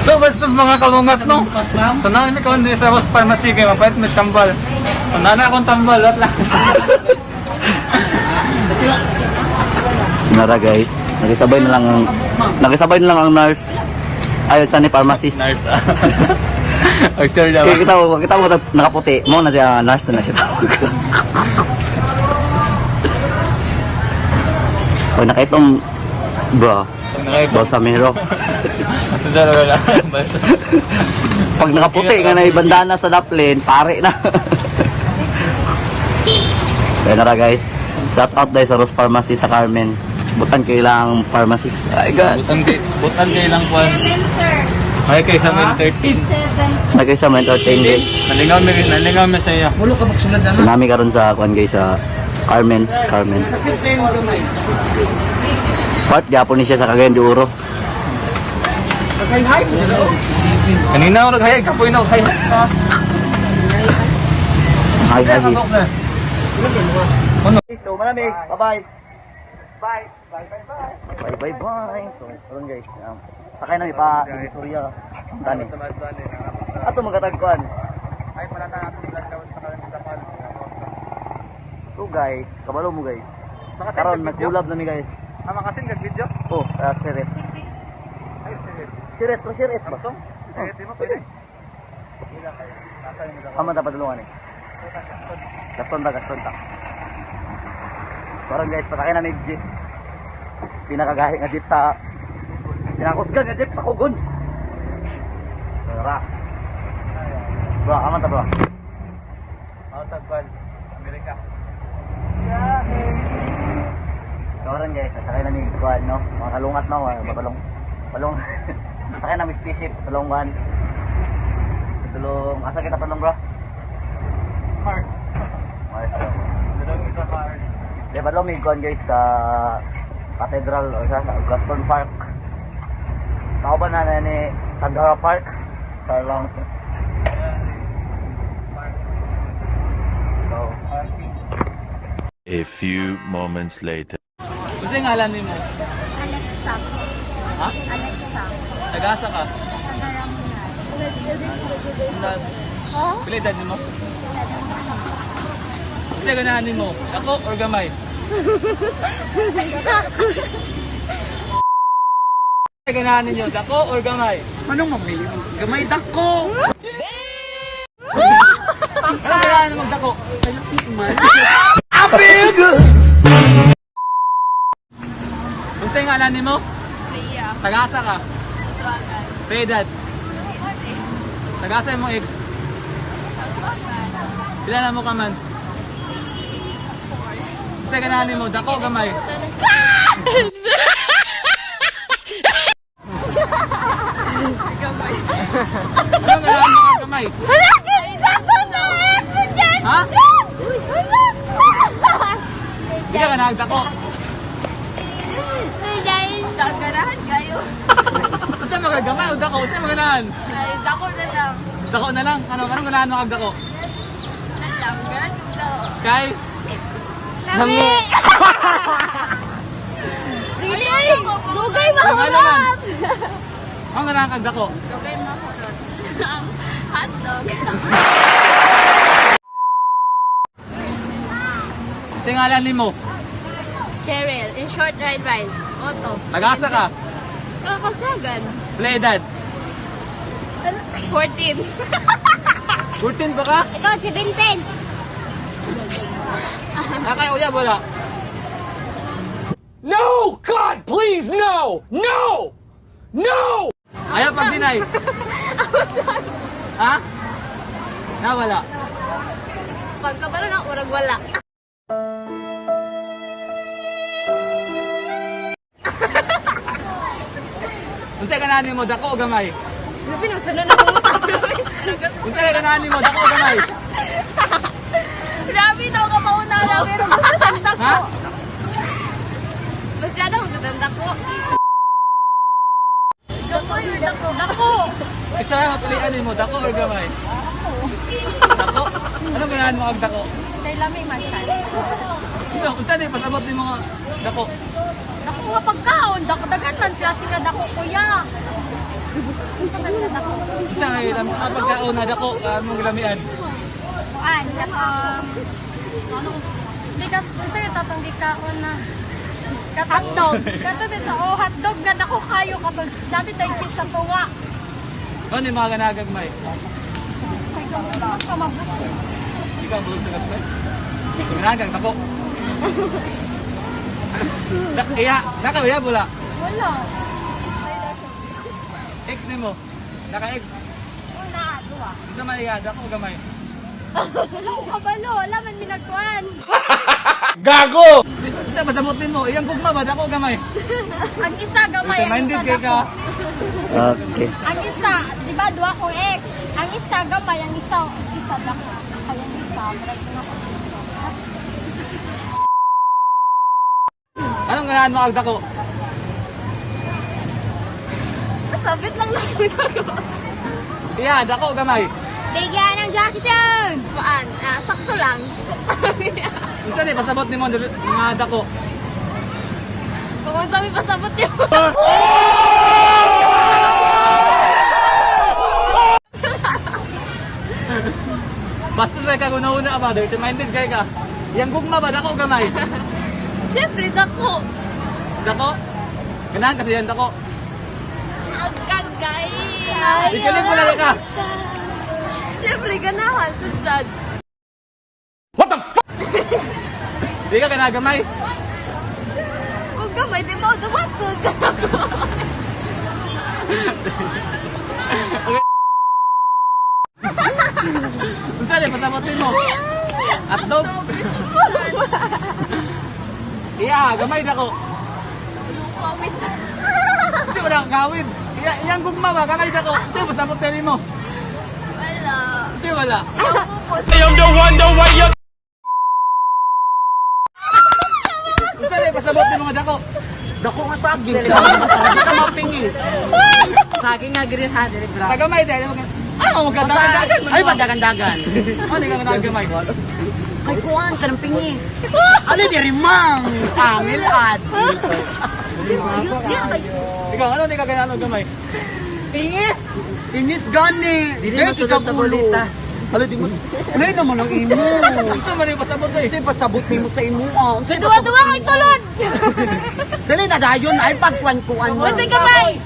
So basta mga kalungat no. So nami ko hindi sa Ross Pharmacy kay mapait may tambal. So nana akong tambal at lang. Nara guys, nakisabay na lang ang nurse. Ay, sa ni pharmacist. Nurse. Actually daw. Kita mo nakaputi. Mo na siya nurse na siya. Pag nakaitong bro. Balsamero. Pag nakaputi nga na bandana sa laplin, pare na. Kaya nara guys, shout out dahil sa Ross Pharmacy sa Carmen. Butan kailang pharmacist. Ay God. Butan kailang kuan. Ay kay sa Mr. 13. Nagay siya ma-entertain guys. Nalingaw mi sa iya. Mulo ka magsulad na. Tsunami karon sa kuan guys sa Carmen. Part gyapon ni siya sa Cagayan de Oro. Kanina ako naghayag kapoy na ako hayag. Hi. So malamig. Bye-bye. Bye. Bye. So, karon guys. Sakay na pa Surya. Dani. Ato magatagkuan. Ay pala ta ato daw sa kapal. So guys, kabalo mo guys. Karon nagkulab na ni guys. Makasin kag video? Oh, siret. Ay Siret ba? Siret mo pwede. Aman dapat dulungan eh. Gaston ta. Karon guys, pasakay na ni jeep. Pinakagahi nga jeep sa pinakusgan nga jeep sa Kugon. Tara. Bro, aman ta bro. Tagbal. Amerika. Karon guys, pasakay na ni kuan no. Mga kalungat no, balong. Pasakay na mi spaceship, tulungan. Tulong, asa kita tulong bro? Mars. Tulong sa Mars. Di ba lo mi kuan guys sa Cathedral o sa Gaston Park. Tao ba na ni Tandara Park? Sarlang. So, a few moments later. Kasi ngalan ni mo? Alexa. Ha? Alexa. Tagasa ka? Tagaramunan. Oh? Pila edad mo? Kasi ganahan mo? Ako or gamay? Kasi ganahan ninyo? Dako or gamay? Anong mamili mo? Gamay dako! Ano ganahan mo magdako? Gusto yung ngalan mo? Ria. Tagasa ka? Aswagan. Pedad? Itse. Tagasa mo ex? Aswagan. Pila na mo ka mans? Gusto yung ganahan mo? Dako o gamay? Gamay. Ano ganahan mo ka gamay? Hala! Dako na! Dyan! Ha? Hala! Hindi ka nagdako. Dyan! Tagarahan kayo. Gusto mo gamay o dako? Gusto mo ganahan? Ay, dako na lang. Dako na lang. Anong ganahan mo kag dako? Nalangan ito. Kay? Kami! Dili! Dugay Ang ano mahurot! Anong ganahan kag dako? Dugay mahurot. Ang hotdog. Kasi ngalan ni mo? Cheryl, in short ride. Auto. Nagasa ka? Kakasagan. Pila edad? 14. 14 pa ka? Ikaw, 17. Nakay uyab wala? No! God, please, no! No! No! Ayaw pag dinay. Ha? Na wala. Pagkabaro ng urag wala. Unsa ganahan mo dako o gamay? Sabi nung sunod na pungutang. Unsa ganahan mo dako o gamay? Grabe daw ka mauna na. Pero magtatanda ko. Ha? Masyado magtatanda ko. Dako. Isa mapilian mo dako or gamay? Dako. Ano ganahan mo og dako? Kay lami man siya. Unsa ni pasabot ni mga dako? Dako nga pagkaon, dagan man klase ka dako kuya. Unsa man sa dako? Unsa nga ilang mga pagkaon na dako among gilamian? Kuan, ano? Bigas unsa yung tatong gikaon na hotdog. Kato dito, hotdog nga dako kayo katong dami tayong cheese sa tuwa. Ano ni mga ganagagmay? Kay gamot ka mabuti. Ikaw bulog sa gasmay? Ganagang dako. Iya, nakawaya bula. Wala. Ex nimo. Naka-ex. Una, duwa. Unsa man iya dako gamay? Wala ko kabalo, wala man minagkuan. Gago! Unsa pasabot nimo? Iyang gugma ba dako gamay? Ang isa gamay, ang Minded isa kay ka. dako. Okay. Ang isa, di ba duwa kong ex? Ang isa gamay, ang isa dako. Kaya ang isa, maray ko na ko. Anong ganahan mo ag dako? Sabit lang na ko. Iya, dako gamay. Bigyan ng jacket yan! Kuan, sakto lang. Unsa ni pasabot nimo mga dako? Kung ang sabi pasabot yun. Basta sa ka una-una ba, dirty minded kay ka. Iyang gugma ba dako gamay? Siyempre, dako. Dako? Ganahan kasi yan dako. Ang kagay. Ikalim mo na ka. Siyempre, ganahan. Sudsad. What the fuck? Di ka ganagamay. Kung gamay, di mo dumatog. Unsa ni pasabot nimo? Hotdog? Iya, gamay dako. Comment. Kasi wala kang gawin. Iya, iyang gugma ba, gamay dako. Kasi pasabot nimo. Wala. Kasi wala. Ayaw mo po. I'm the wonder why you Unsa ni pasabot nimo nga dako? Dako nga sa agin. Hindi ka mapingis. Saging nga green ha, dire bra. Tagamay dahil mo magdagan-dagan. Ay, dagan-dagan. Ano ka ganagamay? Ay, kuhan ka ng pingis. Ali, di rimang. Angil at. Ikaw, ano ni ka ganagamay? Pingis? Pingis gani. Dili masulod na bolita. Alo, di mo. Ano yun naman ang imo? Gusto mo rin pasabot na Kasi pasabot ni mo sa imo. Duwa-duwa kay tulad. Dali na dayon. Ay, pagkuhan-kuhan mo. Kasi gamay.